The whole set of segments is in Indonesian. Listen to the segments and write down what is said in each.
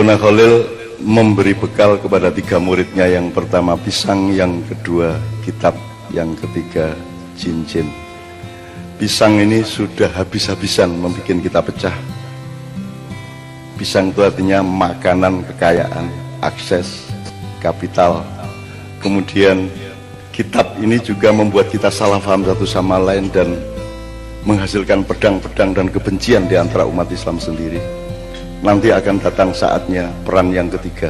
Syekhuna Khalil memberi bekal kepada 3 muridnya. Yang pertama pisang, yang kedua kitab, yang ketiga cincin. Pisang ini sudah habis-habisan membuat kita pecah. Pisang itu artinya makanan, kekayaan, akses, kapital. Kemudian kitab ini juga membuat kita salah paham satu sama lain dan menghasilkan pedang-pedang dan kebencian di antara umat Islam sendiri. Nanti akan datang saatnya peran yang ketiga,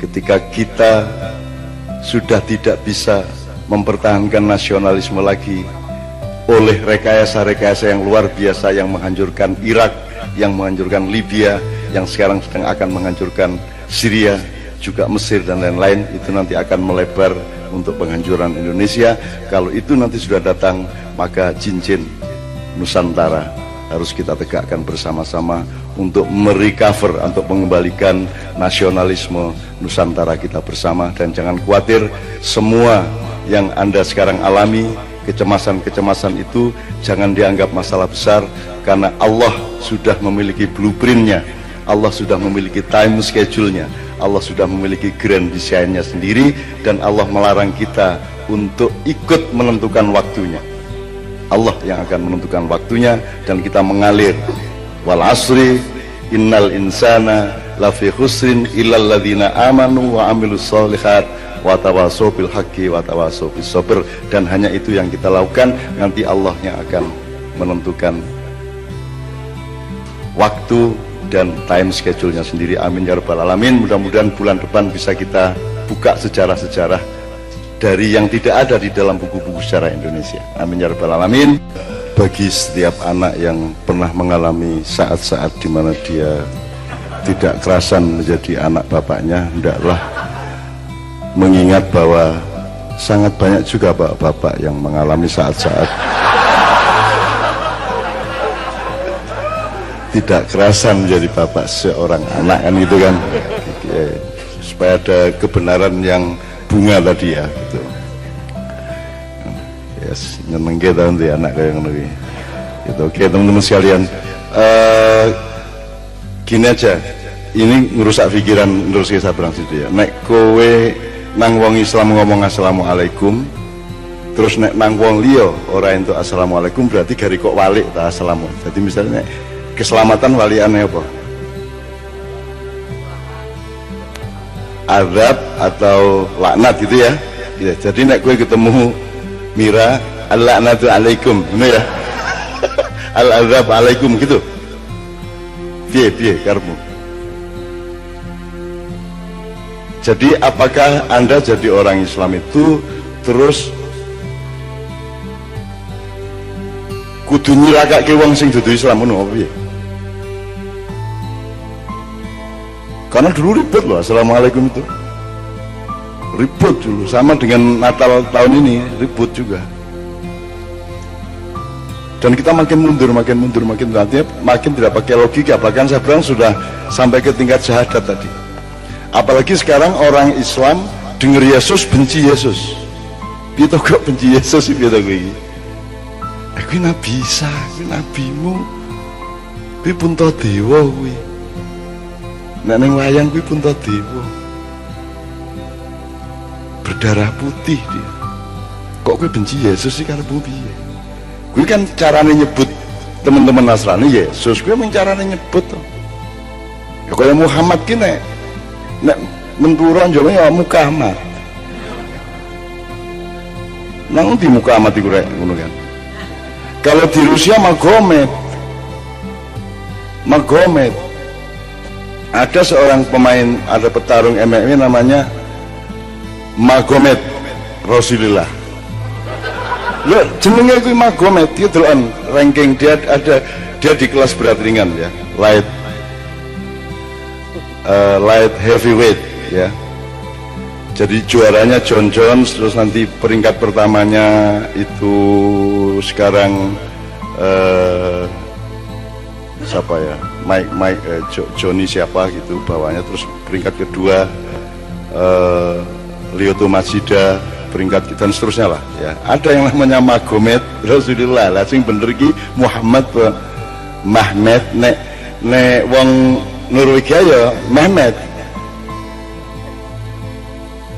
ketika kita sudah tidak bisa mempertahankan nasionalisme lagi oleh rekayasa-rekayasa yang luar biasa yang menghancurkan Irak, yang menghancurkan Libya, yang sekarang sedang akan menghancurkan Syria, juga Mesir dan lain-lain. Itu nanti akan melebar untuk penghancuran Indonesia. Kalau itu nanti sudah datang, maka cincin Nusantara harus kita tegakkan bersama-sama untuk merecover, untuk mengembalikan nasionalisme Nusantara kita bersama. Dan jangan khawatir, semua yang Anda sekarang alami, kecemasan-kecemasan itu jangan dianggap masalah besar, karena Allah sudah memiliki blueprintnya, Allah sudah memiliki time schedule-nya, Allah sudah memiliki grand design-nya sendiri, dan Allah melarang kita untuk ikut menentukan waktunya. Allah yang akan menentukan waktunya, dan kita mengalir. Wal asri innal insana lafi khusrin illal ladzina amanu wa amilus sholihat wa tawassaw bil haqqi wa tawassaw bis sabr. Dan hanya itu yang kita lakukan. Nanti Allah yang akan menentukan waktu dan time schedule-nya sendiri. Amin ya rabbal alamin. Mudah-mudahan bulan depan bisa kita buka sejarah-sejarah dari yang tidak ada di dalam buku-buku sejarah Indonesia. Amin ya rabbal alamin. Bagi setiap anak yang pernah mengalami saat-saat di mana dia tidak kerasan menjadi anak bapaknya, hendaklah mengingat bahwa sangat banyak juga bapak-bapak yang mengalami saat-saat tidak kerasan menjadi bapak seorang anak, kan gitu kan, supaya ada kebenaran yang bunga tadi ya gitu. Yes, nyeneng kita nanti anak kayak ngono gitu. Oke teman-teman sekalian, gini aja, ini ngerusak pikiran terus kita berang situ ya. Nek kowe nang wong Islam ngomong assalamualaikum, terus nek nang wong liya ora entuk assalamualaikum, berarti gari kok walik ta assalamu. Jadi misalnya nek keselamatan waliane apa? Azab atau laknat gitu ya. Jadi nek kowe ketemu Mira, al-laknatu alaikum, ini ya. Al-azab alaikum gitu. Piye karmu. Jadi apakah Anda jadi orang Islam itu terus kudu nyirakake wong sing dudu Islam ngono apa piye? Karena dulu ribet loh assalamualaikum itu. Ribut dulu, sama dengan Natal tahun ini ribut juga. Dan kita makin mundur, artinya makin tidak pakai logika. Bahkan saya bilang sudah sampai ke tingkat syahadat tadi. Apalagi sekarang orang Islam dengar Yesus benci Yesus. Piye kok benci Yesus piye to kowe iki? Kuwi nabi Isa, kuwi nabimu. Kuwi Puntadewa kuwi. Nek ning wayang kuwi Puntadewa. Berdarah putih dia. Kok gue benci Yesus sih karena piye? Gue kan caranya nyebut teman-teman Nasrani Yesus, gue emang caranya nyebut tuh. Ya kayak Muhammad gini, nek menturun jauh ya Muhammad. Nang di Muhammad itu rek, ngono kan. Kalau di Rusia Magomed. Ada seorang pemain, ada petarung MMA namanya Magomed Rasulullah. Loh, jenenge kuwi Magomed, dia deloken ranking, dia di kelas berat ringan ya, light heavyweight ya. Jadi juaranya John Jones, terus nanti peringkat pertamanya itu sekarang siapa ya, Johnny siapa gitu bawahnya, terus peringkat kedua Lyoto Machida, peringkat dan seterusnya lah ya. Ada yang namanya Magomed Rasulullah lah, sing bener ki Muhammad Mahmed. Nek wong Norwegia ya Mehmet.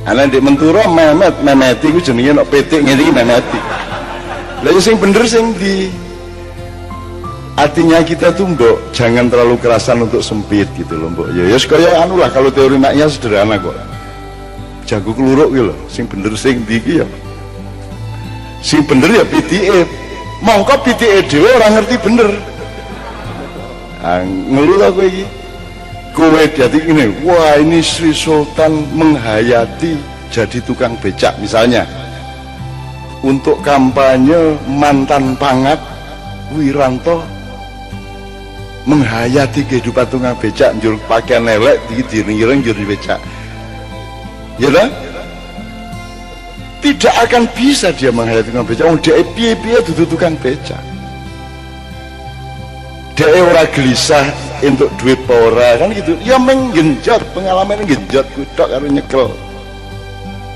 Ana di Menturo Mehmet iku jenenge nek petik ngene iki Mehmeti. Lah sing bener sing di artinya kita tuh mbok jangan terlalu kerasan untuk sempit gitu loh mbok. Ya kaya anu lah, kalau teori maknya sederhana kok. Jago keluruk gitu loh, sing bener sing di iki ya. Sing bener ya PTE. Mongko PTE dhewe ora ngerti bener. Ngeluh aku iki. Kowe jadi ini, wah ini Sri Sultan menghayati jadi tukang becak misalnya. Untuk kampanye mantan Pangat Wiranto menghayati kehidupan tukang becak, njur pakaian elek diiring-iring njur becak. Ya kan? Tidak akan bisa dia menghayati tukang becak. Dia piye-piye dudu tukang becak. Dia ora gelisah untuk duit ora kan gitu. Ya menggenjot, pengalaman genjot kutok karo nyekel.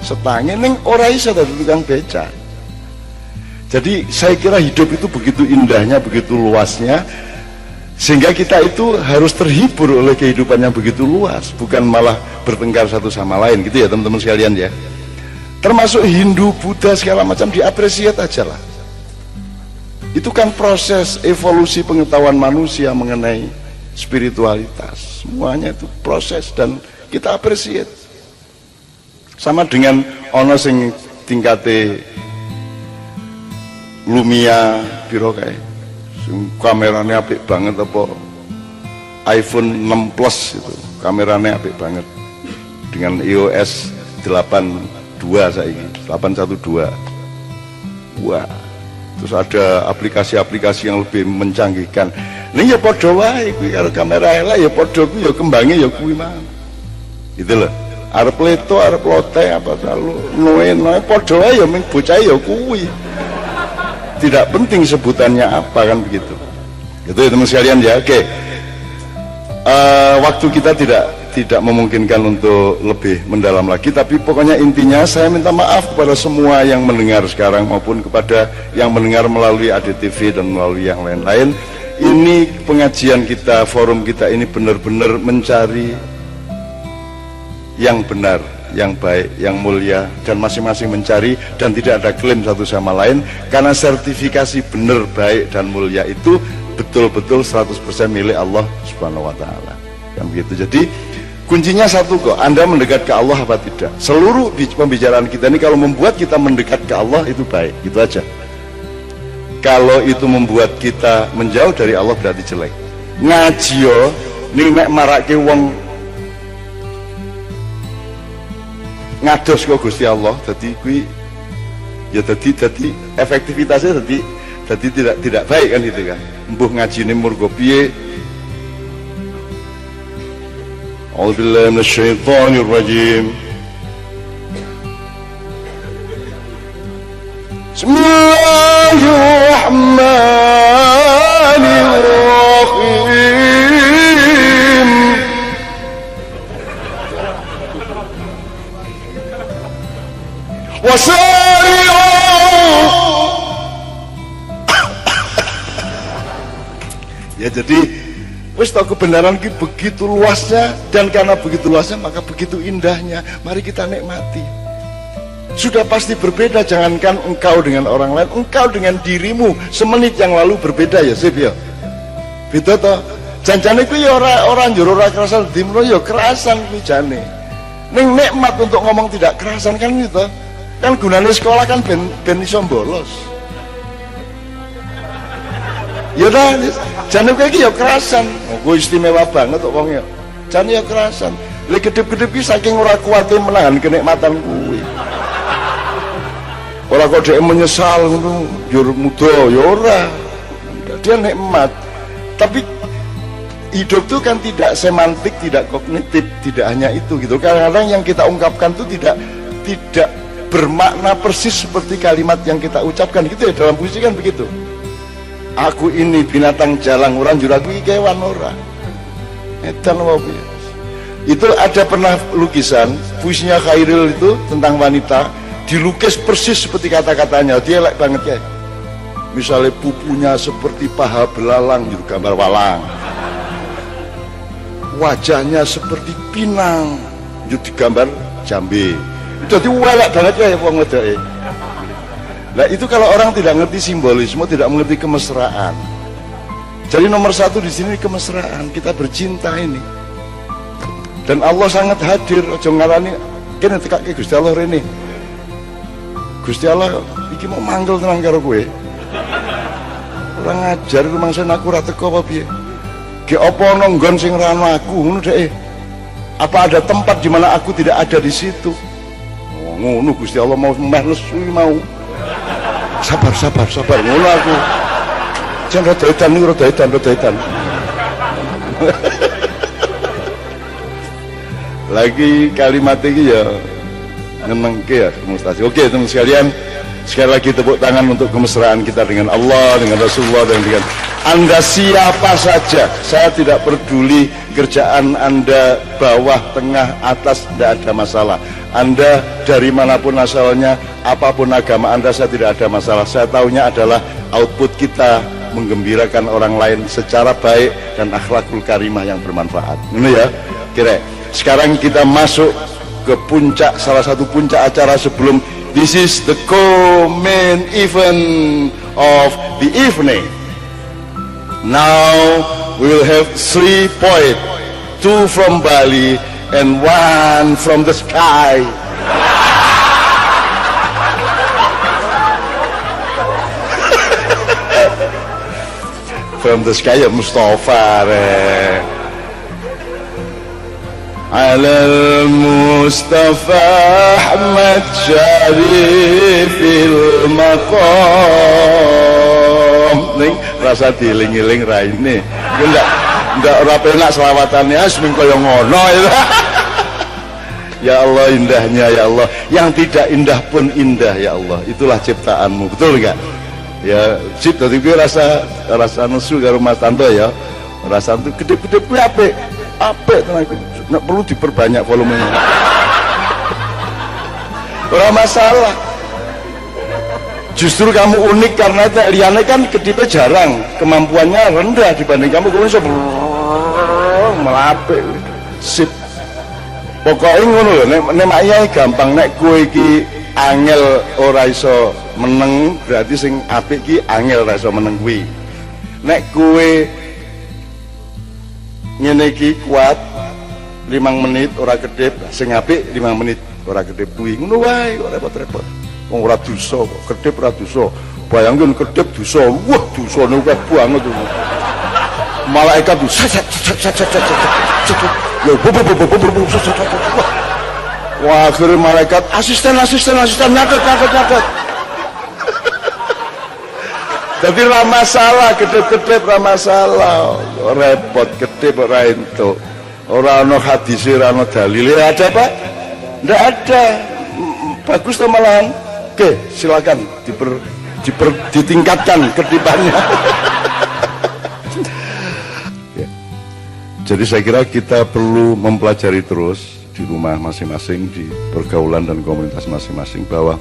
Setange ning ora iso dadi tukang becak. Jadi saya kira hidup itu begitu indahnya, begitu luasnya, sehingga kita itu harus terhibur oleh kehidupan yang begitu luas, bukan malah bertengkar satu sama lain gitu ya teman-teman sekalian ya. Termasuk Hindu, Buddha segala macam diapresiat aja lah. Itu kan proses evolusi pengetahuan manusia mengenai spiritualitas. Semuanya itu proses dan kita apresiat. Sama dengan ono sing tingkate Lumia piro kae. Kameranya apik banget apa iPhone 6 Plus itu. Kameranya apik banget. Dengan iOS 82 saiki, 812. Wah. Terus ada aplikasi-aplikasi yang lebih mencanggihkan. Ini ya podo wae kuwi karo kamera elek ya podo kuwi ya kembange ya kuwi mah. Gitu loh. Arep leto, arep lote apa selalu noe podo wae ya ming bocah ya kuwi. Tidak penting sebutannya apa kan begitu. Gitu ya teman sekalian ya. Oke. Waktu kita tidak memungkinkan untuk lebih mendalam lagi, tapi pokoknya intinya saya minta maaf kepada semua yang mendengar sekarang maupun kepada yang mendengar melalui ADTV dan melalui yang lain-lain. Ini pengajian kita, forum kita ini benar-benar mencari yang benar, yang baik, yang mulia, dan masing-masing mencari dan tidak ada klaim satu sama lain, karena sertifikasi benar, baik, dan mulia itu betul-betul 100% milik Allah Subhanahu wa Ta'ala. Kan begitu. Jadi kuncinya satu kok, Anda mendekat ke Allah apa tidak. Seluruh pembicaraan kita ini kalau membuat kita mendekat ke Allah itu baik, itu aja. Kalau itu membuat kita menjauh dari Allah berarti jelek. Ngaji yo ning mek marake wong ngados kok Gusti Allah, dadi kuwi ya dadi efektivitasnya dadi tidak baik kan gitu kan. Mbuh ngajine murgo piye. A'udzubillahi minasyaitonir rajim. Bismillahirrahmanirrahim. Wasari'u. Ya jadi wis tau kebenaran ki begitu luasnya, dan karena begitu luasnya maka begitu indahnya. Mari kita nikmati. Sudah pasti berbeda, jangankan engkau dengan orang lain, engkau dengan dirimu semenit yang lalu berbeda ya Sip ya. Beda toh. Janjane kuwi ya ora njur ora kerasan, dimno ya kerasan kuwi jane. Ning nikmat untuk ngomong tidak kerasan kan gitu. Kan gunane sekolah kan ben iso bolos. Ya dah, jane kowe iki ya kerasan. Kowe istimewa banget kok wong ya. Jane ya kerasan. Lek gedhe-gedhe ki saking ora kuwate menahan kenikmatan kuwi. Ora kok dhek menyesal ngono, yo muda ya ora. Dia nikmat. Tapi hidup itu kan tidak semantik, tidak kognitif, tidak hanya itu gitu. Kadang-kadang yang kita ungkapkan itu tidak bermakna persis seperti kalimat yang kita ucapkan gitu ya, dalam puisi kan begitu. Aku ini binatang jalang, orang juraku kewan ora. Edan wae. Itu ada pernah lukisan puisinya Khairil itu tentang wanita, dilukis persis seperti kata-katanya. Dia elek banget ya. Misalnya pupunya seperti paha belalang, gitu gambar walang. wajahnya seperti pinang, itu digambar jambe. Jadi welek banget ya wong wedoke. Nah itu kalau orang tidak ngerti simbolisme, tidak mengerti kemesraan. Jadi nomor satu di sini kemesraan, kita bercinta ini. Dan Allah sangat hadir. Ojo ngarani kene tekake Gusti Allah rene. Gusti Allah iki mau manggil tenang karo kowe. Ora ngajar rumangsa aku ora teko apa piye? Ge apa ana nggon sing ra ana aku ngono dhek. Apa ada tempat di mana aku tidak ada di situ? Oh, ngono Gusti Allah mau meh lesu mau. Sabar ngono aku. Jangan rada edan. Lagi kalimat ini ya nyenengke ya mustasi. Oke teman sekalian, sekali lagi tepuk tangan untuk kemesraan kita dengan Allah, dengan Rasulullah, dan dengan Anda siapa saja. Saya tidak peduli kerjaan Anda bawah, tengah, atas, tidak ada masalah. Anda dari manapun asalnya, apapun agama Anda, saya tidak ada masalah. Saya tahunya adalah output kita menggembirakan orang lain secara baik dan akhlakul karimah yang bermanfaat. Ini ya, kira. Sekarang kita masuk ke puncak, salah satu puncak acara sebelum. This is the main event of the evening. Now we will have 3 points, 2 from Bali and 1 from the sky. From the sky ya Mustafa Alal Mustafa Ahmad Syarifil Maqam. Ning rasa dieling-eling raine. Enggak ora penak selawatannya asming kaya ngono ya. Ya Allah indahnya ya Allah. Yang tidak indah pun indah ya Allah. Itulah ciptaanmu. Betul enggak? Ya cip tadi gue rasa nesu karo Mas Tanto ya. Rasa itu gede-gede kuwi apik. Apik tenan. Nggak perlu diperbanyak volumenya. Ora masalah. Justru kamu unik karena liane kan kedipnya jarang, kemampuannya rendah dibanding kamu bisa melapik. Sip. Pokoknya ngono lho, nek ayah gampang, nek kowe iki angel ora iso meneng, berarti sing apik iki angel ora iso meneng kuwi. Nek kowe ngene iki kuat 5 menit ora kedip, sing apik 5 menit ora kedip kuwi. Ngono wae kok repot-repot. Wong ora dosa kok, kedip ora dosa. Bayangke kedip dosa. Wah, dosane akeh banget itu. Malaikat itu wah, akhirnya malaikat asisten nyatet. Jadi ra masalah, kedip-kedip ra masalah. Repot kedip ora entuk. Ora ana hadise, ora ana dalile, ada Pak? Ndak ada. Bagus to malahan. Oke, silakan ditingkatkan kedipannya. Ya. Jadi saya kira kita perlu mempelajari terus di rumah masing-masing, di pergaulan dan komunitas masing-masing, bahwa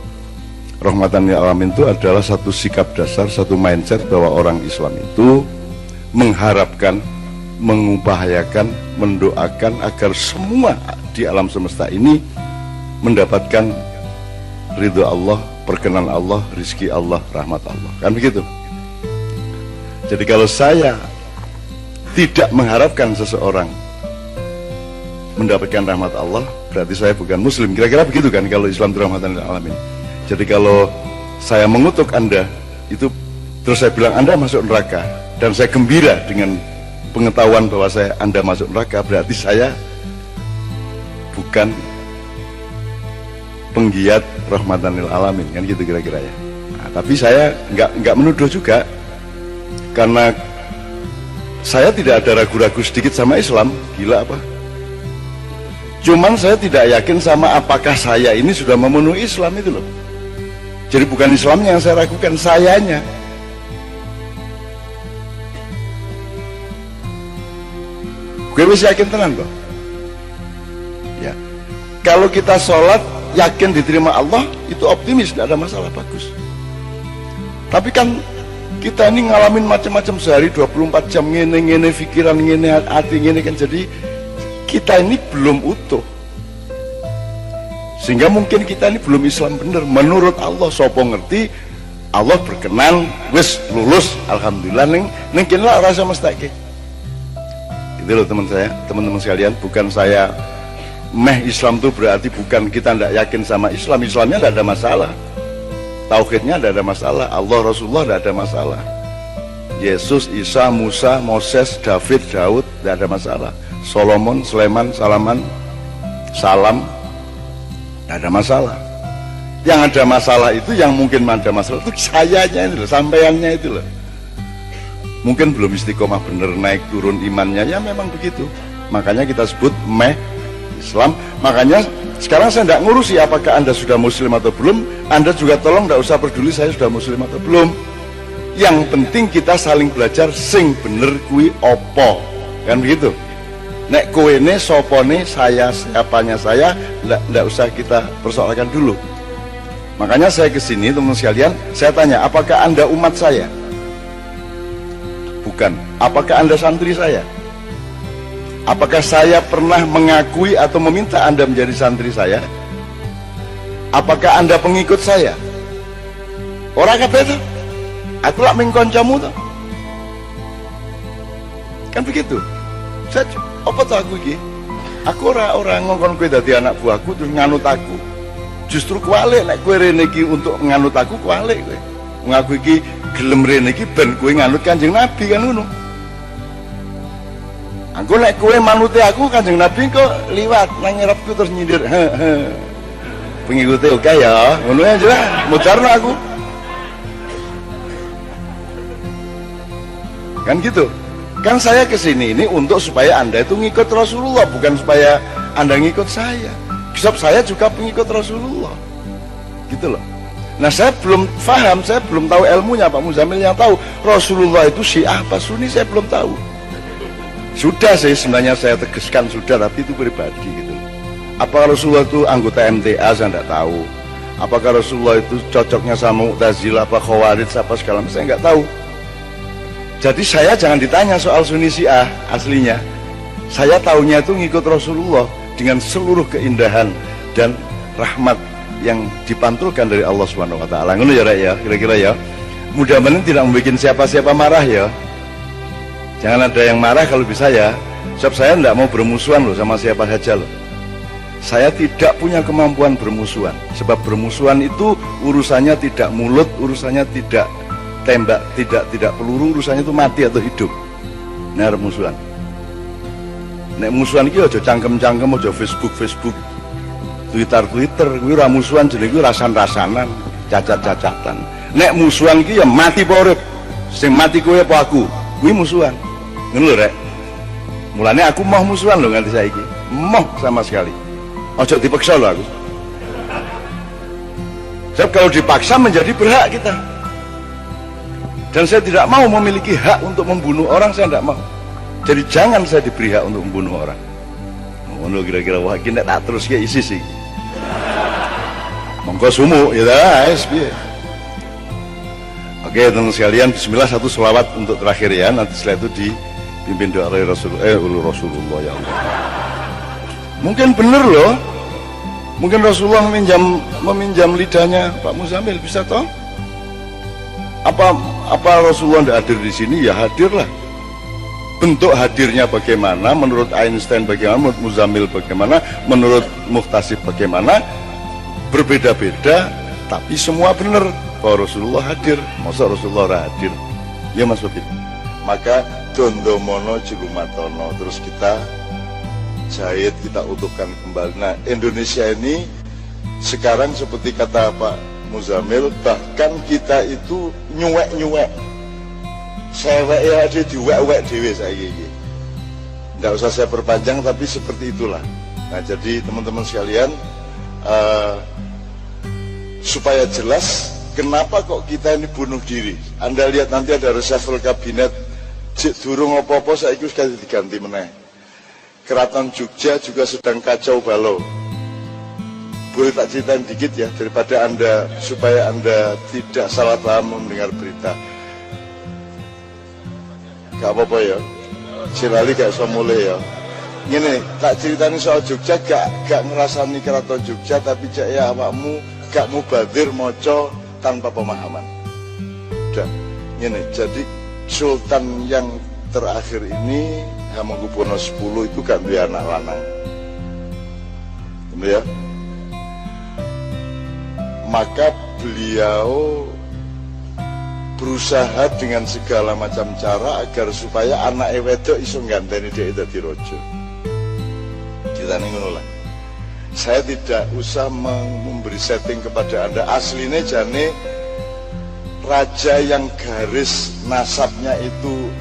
rahmatan lil alamin itu adalah satu sikap dasar, satu mindset bahwa orang Islam itu mengharapkan, mengupayakan, mendoakan agar semua di alam semesta ini mendapatkan ridho Allah, perkenan Allah, rizki Allah, rahmat Allah. Kan begitu? Jadi kalau saya tidak mengharapkan seseorang mendapatkan rahmat Allah, berarti saya bukan muslim. Kira-kira begitu kan kalau Islam itu rahmatan lil alamin. Jadi kalau saya mengutuk Anda itu, terus saya bilang Anda masuk neraka, dan saya gembira dengan pengetahuan bahwa Anda masuk neraka, berarti saya bukan penggiat rahmatan lil alamin, kan gitu kira-kira ya. Nah, tapi saya nggak menuduh juga, karena saya tidak ada ragu-ragu sedikit sama Islam. Gila apa? Cuman saya tidak yakin sama apakah saya ini sudah memenuhi Islam itu loh. Jadi bukan Islamnya yang saya ragukan, sayanya. Gue bisa yakin tenan kok. Ya. Kalau kita sholat yakin diterima Allah, itu optimis, tidak ada masalah, bagus. Tapi kan kita ini ngalamin macam-macam sehari 24 jam, ngene pikiran, ngene hati, ngene kan, jadi kita ini belum utuh, sehingga mungkin kita ini belum Islam bener menurut Allah. Sopo ngerti Allah berkenan wis lulus alhamdulillah ning kene rasa mestake. Itu loh teman-teman sekalian, bukan saya Islam tuh berarti bukan kita tidak yakin sama Islam. Islamnya tidak ada masalah, tauhidnya tidak ada masalah, Allah Rasulullah tidak ada masalah, Yesus, Isa, Musa, Moses, David, Daud tidak ada masalah, Solomon, Sulaiman, Salam tidak ada masalah. Yang ada masalah itu, yang mungkin ada masalah itu sayanya itu loh, sampaiannya itu loh. Mungkin belum istiqomah bener, naik turun imannya, ya memang begitu. Makanya kita sebut Islam. Makanya sekarang saya tidak ngurusi apakah Anda sudah muslim atau belum. Anda juga tolong tidak usah peduli saya sudah muslim atau belum. Yang penting kita saling belajar sing bener kui opo, kan begitu. Nek koene sopone saya, siapanya saya, tidak usah kita persoalkan dulu. Makanya saya kesini teman-teman sekalian, saya tanya apakah Anda umat saya? Bukan. Apakah Anda santri saya? Apakah saya pernah mengakui atau meminta Anda menjadi santri saya? Apakah Anda pengikut saya? Orang kabeh itu, aku lak mengkoncamu tuh. Kan begitu. Saya apa tuh aku iki? Aku orang ngongkon kowe dadi anak buahku terus nganut aku. Justru kualik nek kowe rene iki untuk nganut aku, kualik kowe. Wong aku iki gelem rene iki ben kowe nganut Kanjeng Nabi kan ngono. Aku nek kowe manute aku Kanjeng Nabi kok liwat nang ngarepku terus nyindir. Pengikute oke ya, ngono ya jelas, mudarno aku. Kan gitu. Kan saya kesini ini untuk supaya Anda itu ngikut Rasulullah, bukan supaya Anda ngikut saya. Sebab saya juga pengikut Rasulullah. Gitu loh. Nah saya belum paham, saya belum tahu ilmunya. Pak Muzamil yang tahu Rasulullah itu Syiah apa Sunni, saya belum tahu. Sudah sih sebenarnya saya tegaskan sudah, tapi itu pribadi gitu. Apakah Rasulullah itu anggota MTA, saya tidak tahu. Apakah Rasulullah itu cocoknya sama Mu'tazilah apa Khawarij apa segala macam, saya nggak tahu. Jadi saya jangan ditanya soal Sunni Syiah aslinya. Saya tahunya itu ngikut Rasulullah dengan seluruh keindahan dan rahmat yang dipantulkan dari Allah Subhanahu wa taala. Ngono ya Rek ya, kira-kira ya. Mudah-mudahan tidak membuat siapa-siapa marah ya. Jangan ada yang marah kalau bisa ya. Sebab saya tidak mau bermusuhan loh sama siapa saja loh. Saya tidak punya kemampuan bermusuhan. Sebab bermusuhan itu urusannya tidak mulut, urusannya tidak tembak, tidak peluru, urusannya itu mati atau hidup. Nah, musuhan. Nek musuhan iki aja cangkem-cangkem, aja Facebook, Twitter, kuwi ora musuhan, jenenge kuwi rasan-rasanan, cacat-cacatan. Nek musuhan iki ya mati apa urip. Sing mati kowe apa aku? Kuwi musuhan. Ngono lho, Rek. Mulane aku mau musuhan lho nganti saiki. Moh sama sekali. Aja dipaksa lho aku. Sebab kalau dipaksa menjadi berhak kita. Dan saya tidak mau memiliki hak untuk membunuh orang, saya tidak mau. Jadi jangan saya diberi hak untuk membunuh orang. Ngono kira-kira wah iki nek tak terus ki isi sih. Monggo sumu ya guys, piye. Oke, teman sekalian, bismillah satu selawat untuk terakhir ya. Nanti setelah itu dipimpin doa oleh Rasulullah ya Allah. Mungkin bener loh. Mungkin Rasulullah meminjam lidahnya Pak Muzamil, bisa toh? Apa Rasulullah tidak hadir di sini? Ya hadirlah. Bentuk hadirnya bagaimana, menurut Einstein bagaimana, menurut Muzamil bagaimana, menurut Muhtasib bagaimana, berbeda-beda, tapi semua benar bahwa Rasulullah hadir. Masa Rasulullah hadir? Ya Mas Wabid. Maka Dondomono Cilumatono, terus kita jahit, kita utuhkan kembali. Nah, Indonesia ini sekarang seperti kata Pak Muzamil, bahkan kita itu nyuwek-nyuwek. Sewek ya ada diwek-wek dewe saiki iki. Nggak usah saya perpanjang, tapi seperti itulah. Nah, jadi teman-teman sekalian, supaya jelas kenapa kok kita ini bunuh diri. Anda lihat nanti ada reshuffle kabinet, durung apa-apa saiki wis diganti meneh. Keraton Jogja juga sedang kacau balau. Boleh tak ceritain dikit ya, daripada Anda, supaya Anda tidak salah paham mendengar berita. Gak apa-apa ya, Cilali gak usah mulai ya. Gini, tak ceritani soal Jogja, gak ngerasani keraton Jogja, tapi cek ya awakmu gak mubadir moco tanpa pemahaman. Dan gini, jadi Sultan yang terakhir ini Hamengkubuwono 10 itu gak duwe anak lanang. Bener ya? Maka beliau berusaha dengan segala macam cara agar supaya anak wedok iso ngganteni dia dadi raja. Ceritane ngono lah. Saya tidak usah memberi setting kepada Anda. Aslinya jane raja yang garis nasabnya itu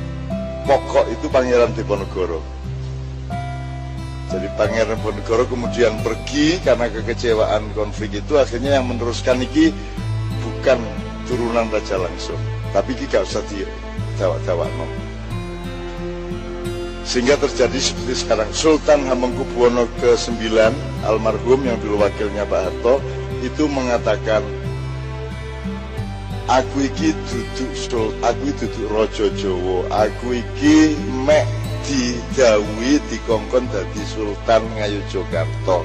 pokok itu Pangeran Diponegoro. Jadi Pangeran Diponegoro kemudian pergi karena kekecewaan konflik itu, akhirnya yang meneruskan iki bukan turunan raja langsung, tapi ini gak usah dijawab-jawab. Sehingga terjadi seperti sekarang. Sultan Hamengkubuwono ke-9 almarhum yang dulu wakilnya Pak Harto itu mengatakan, aku iki duduk raja Jawa, aku iki mek didhawuhi dikongkon dadi Sultan Ngayogyakarta.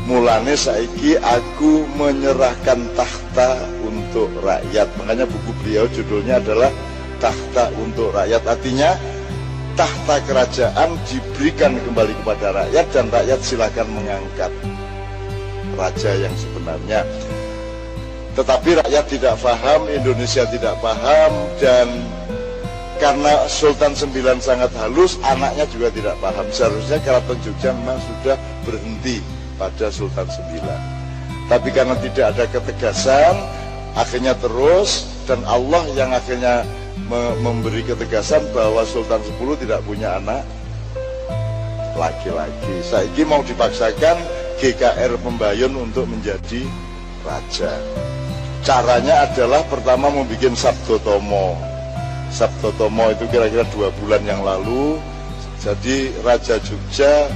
Mulane saiki aku menyerahkan tahta untuk rakyat. Makanya buku beliau judulnya adalah Tahta untuk Rakyat. Artinya tahta kerajaan diberikan kembali kepada rakyat dan rakyat silakan mengangkat raja yang sebenarnya. Tetapi rakyat tidak paham, Indonesia tidak paham, dan karena Sultan 9 sangat halus, anaknya juga tidak paham. Seharusnya Keraton Jogja memang sudah berhenti pada Sultan 9. Tapi karena tidak ada ketegasan, akhirnya terus, dan Allah yang akhirnya memberi ketegasan bahwa Sultan 10 tidak punya anak laki-laki. Saiki mau dipaksakan GKR Pembayun untuk menjadi raja. Caranya adalah pertama membuat Sabdotomo. Sabdotomo itu kira-kira 2 bulan yang lalu. Jadi Raja Jogja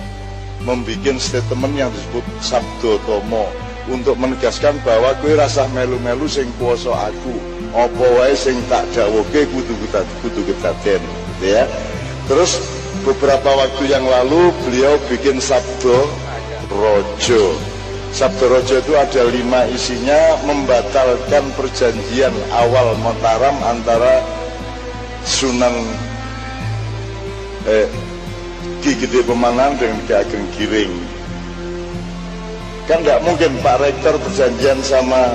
membuat statement yang disebut Sabdotomo untuk menegaskan bahwa kowe rasah melu-melu sing kuwasa aku, apa wae sing tak dawuhke kudu kedaden, gitu ya. Terus beberapa waktu yang lalu beliau bikin Sabdo Rojo. Sabdo Rojo itu ada 5 isinya, membatalkan perjanjian awal Mataram antara Sunan Ki Gede Pemanan dengan Ki Ageng Giring. Kan nggak mungkin Pak Rektor perjanjian sama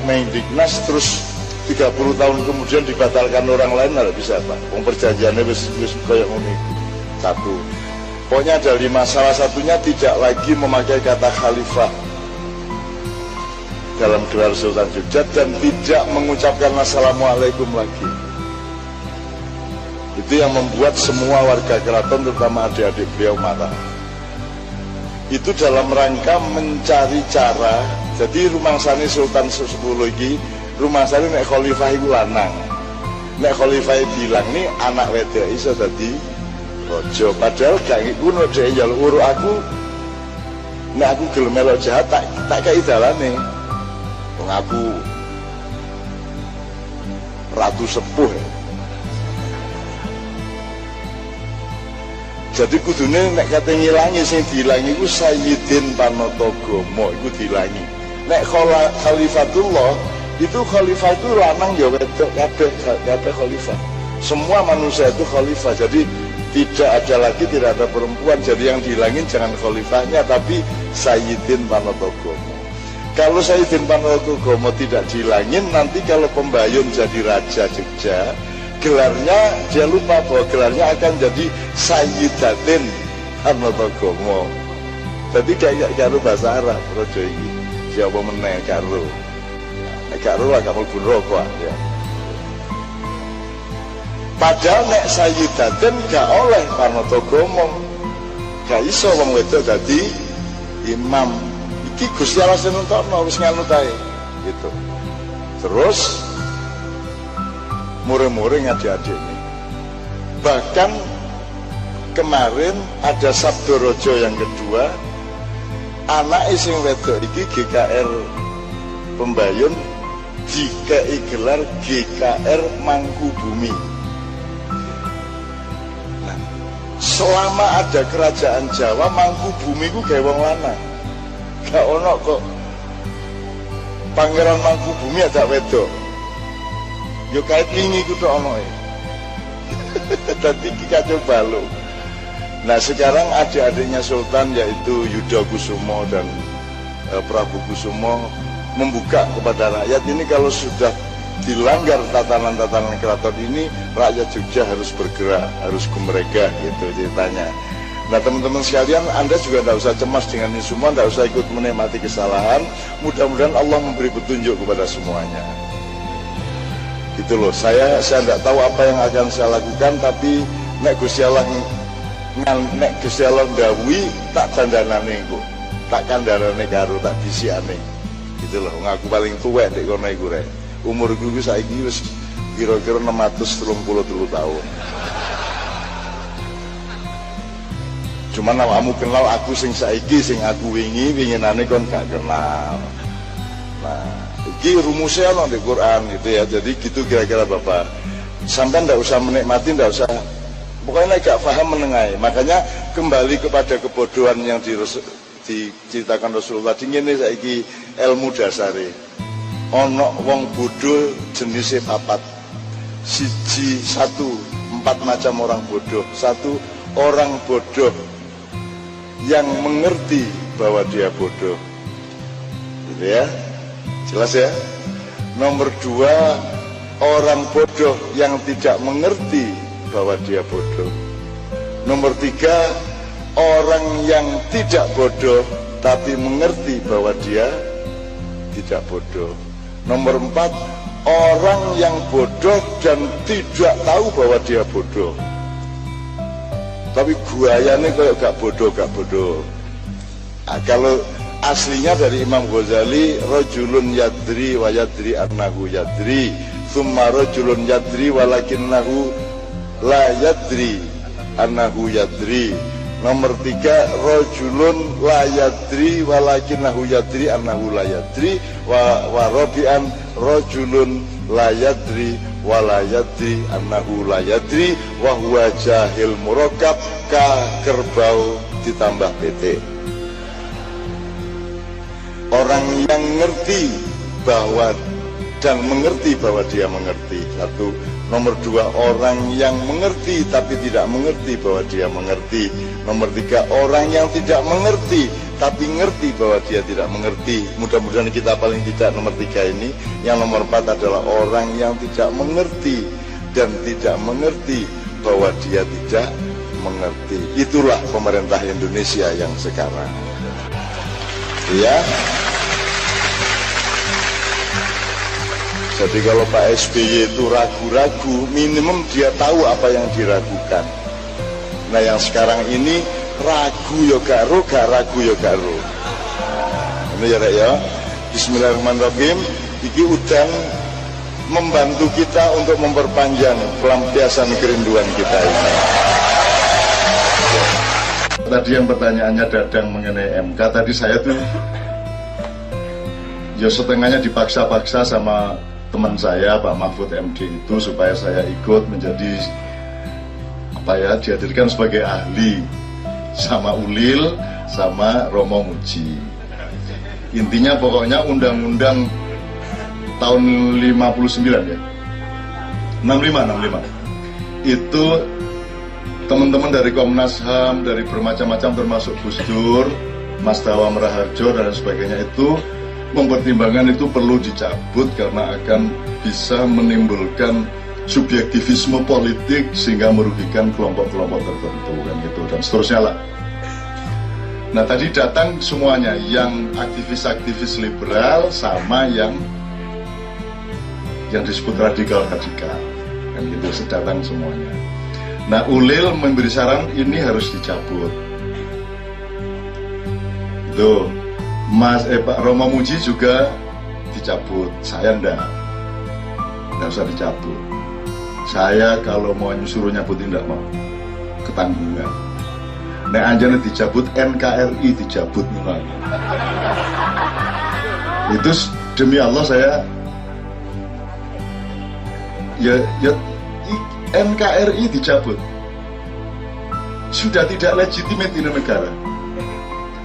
Mendiknas terus 30 tahun kemudian dibatalkan orang lain, nggak bisa Pak. Perjanjiannya wis kayak unik. Satu. Pokoknya ada 5, salah satunya tidak lagi memakai kata khalifah dalam gelar Sultan Jogja dan tidak mengucapkan assalamualaikum lagi. Itu yang membuat semua warga keraton terutama adik-adik beliau marah. Itu dalam rangka mencari cara. Jadi rumangsane Sultan 10 iki, rumangsane nek khalifah iku lanang. Nek khalifah bilang nih anak wedok iso dadi raja, padahal gak ngono dhek njaluk uruk aku. Nek aku gelem melok jahat tak kei dalane. Wong aku ratu sepuh. Jadi kudune nek kate ngilangi sing diilangi iku Sayyidin Panatagama iku diilangi. Nek Khalifatullah itu khalifah itu lanang ya wedok kabeh khalifah. Semua manusia itu khalifah. Jadi tidak ada perempuan. Jadi yang dihilangin jangan khalifahnya tapi Sayyidin Panatagama. Kalau Sayyidin Panatagama tidak dihilangin, nanti kalau Pembayun jadi Raja Jogja, gelarnya dia lupa bahwa gelarnya akan jadi Sayyidatin Panatagama. Jadi kayak karo bahasa Arab rojo iki. Siapa meneh karo. Nek karo lah kamu mlebu neraka ya. Padahal nek Sayyidatin gak oleh Panatagama. Gak iso wong wedok dadi imam. Iki Gusti Allah sing nentokno wis nganut ae gitu. Terus muring-muring adik-adik ini. Bahkan kemarin ada Sabdo Rojo yang kedua, anak sing wedok iki GKR Pembayun dikei gelar GKR Mangkubumi. Nah, selama ada kerajaan Jawa, Mangku Bumi ku gawe wong lanang. Gak ono kok Pangeran Mangku Bumi ada wedok. Yo kait wingi ku tok ono e. Dadi iki kacau balau. Nah sekarang adik-adiknya Sultan yaitu Yudakusumo dan Prabu Kusumo membuka kepada rakyat ini kalau sudah dilanggar tatanan-tatanan keraton ini, rakyat Jogja harus bergerak, harus kumrega gitu ceritanya. Nah teman-teman sekalian, Anda juga tidak usah cemas dengan ini semua, tidak usah ikut menikmati kesalahan. Mudah-mudahan Allah memberi petunjuk kepada semuanya. Gitu loh, saya tidak tahu apa yang akan saya lakukan, tapi nek Gusti Allah ndawi tak dandanane engko. Tak kandharane karo tak bisiane. Gitu loh, ngaku paling tuwek nek kono iku rek. Umurku itu saiki wis kira-kira 633 tahun. Cuman awakmu kenal aku sing saiki, sing aku winginane kon gak kenal. Nah, iki rumusnya ono di Quran gitu ya. Jadi gitu kira-kira Bapak. Sampai ndak usah menikmati, ndak usah. Pokoknya gak paham menengahi. Makanya kembali kepada kebodohan yang diceritakan Rasulullah. Ngene saiki ilmu dasare. Ono wong bodoh jenisnya papat. Siji satu, 4 macam orang bodoh. Satu, orang bodoh yang mengerti bahwa dia bodoh. Gitu ya. Jelas ya. Nomor 2, orang bodoh yang tidak mengerti bahwa dia bodoh. Nomor 3, orang yang tidak bodoh tapi mengerti bahwa dia tidak bodoh. Nomor 4, orang yang bodoh dan tidak tahu bahwa dia bodoh, tapi guayane kayak gak bodoh. Nah, kalau aslinya dari Imam Ghazali, rajulun yadri wa yadri annahu yadri, thumma rajulun yadri walakinnahu la yadri annahu yadri. Nomor 3, rajulun la yadri walakinnahu yadri annahu la yadri, wa rabi'an rajulun la yadri wa la yadri annahu la yadri wa huwa jahil murakkab, ka kerbau ditambah PT. Orang yang ngerti bahwa dan mengerti bahwa dia mengerti. Satu. Nomor 2, orang yang mengerti tapi tidak mengerti bahwa dia mengerti. Nomor 3, orang yang tidak mengerti tapi ngerti bahwa dia tidak mengerti. Mudah-mudahan kita paling tidak nomor 3 ini. Yang nomor 4 adalah orang yang tidak mengerti dan tidak mengerti bahwa dia tidak mengerti. Itulah pemerintah Indonesia yang sekarang. Ya. Jadi kalau Pak SBY itu ragu-ragu, minimum dia tahu apa yang diragukan. Nah yang sekarang ini ragu ya gak ro, gak ragu ya gak ro. Ini ya Rek ya. Bismillahirrahmanirrahim. Iki udan membantu kita untuk memperpanjang pelampiasan kerinduan kita ini. Tadi yang pertanyaannya Dadang mengenai MK, tadi saya tuh ya setengahnya dipaksa-paksa sama teman saya Pak Mahfud MD itu supaya saya ikut menjadi dihadirkan sebagai ahli sama Ulil sama Romo Muji. Intinya pokoknya undang-undang tahun 59 ya, 65 itu teman-teman dari Komnas HAM, dari bermacam-macam termasuk Gus Dur, Mas Dawa Meraharjo dan sebagainya itu mempertimbangkan itu perlu dicabut karena akan bisa menimbulkan subjektivisme politik sehingga merugikan kelompok-kelompok tertentu kan gitu dan seterusnya lah. Nah tadi datang semuanya, yang aktivis-aktivis liberal sama yang disebut radikal-radikal kan gitu, sedatang semuanya. Nah Ulil memberi saran ini harus dicabut. Tuh Pak Romo Muji juga dicabut, saya nggak usah dicabut. Saya kalau mau suruh nyabutin nggak mau, ketanggungan. Nek anjane dicabut, NKRI dicabut mulai. Itu demi Allah saya ya NKRI dicabut. sudah tidak legitimate ini negara.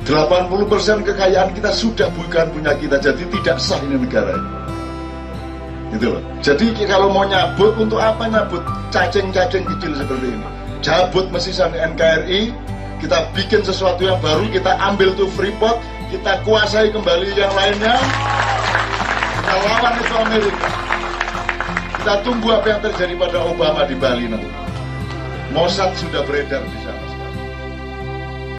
80% kekayaan kita sudah bukan punya kita, jadi tidak sah ini negara ini. Gitu loh. Jadi kalau mau nyabut, untuk apa nyabut cacing-cacing kecil seperti ini? Cabut mesisan NKRI, kita bikin sesuatu yang baru, kita ambil tuh Freeport, kita kuasai kembali yang lainnya, kita lawan itu Amerika. Kita tunggu apa yang terjadi pada Obama di Bali nanti. Mossad sudah beredar di sana.